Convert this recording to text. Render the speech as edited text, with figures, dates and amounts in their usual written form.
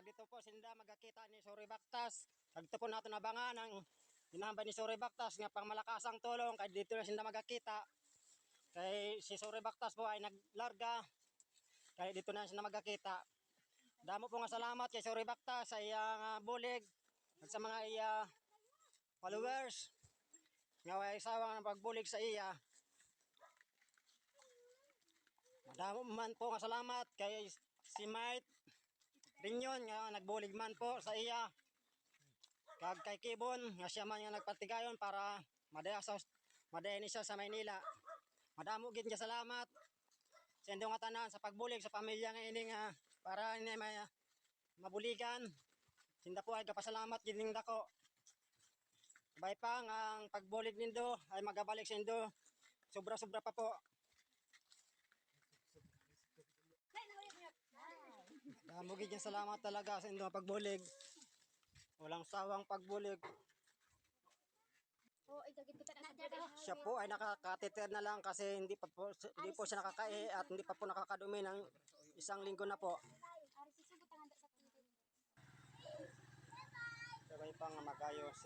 Kag dito po sinda magakita ni Sorry Bactas. Kag dito po nato nabangan ang hinambay ni Sorry Bactas nga pang malakasang tulong kay dito na sinda magakita. Kay si Sorry Bactas po ay naglarga. Kay dito na sinda magakita. Damo po nga salamat kay Sorry Bactas sa iyang bulig at sa mga followers nga way sawang pagbulig sa iya. Madamo man po nga salamat kay si Mike Rinyon nga nagbulig man po sa iya. Kag kay Kibon nga siya man nga nagpatigayon para madaya ni siya sa Maynila. Madamo gid nga salamat sa inyong nga tanan sa pagbulig sa pamilya nga ini nga para ini may mabuligan. Sinda po ay kapasalamat gid ning dako. Bay pa ang pagbulig nindo ay magabalik sa indo. Sobra-sobra pa po. Damo gid nga salamat talaga sa inyong pagbulig. Walang sawang pagbulig. Siya po ay nakakatiter na lang kasi hindi po siya nakakae at hindi pa po nakakadumi ng isang linggo na po. Sabay pa nga magayos.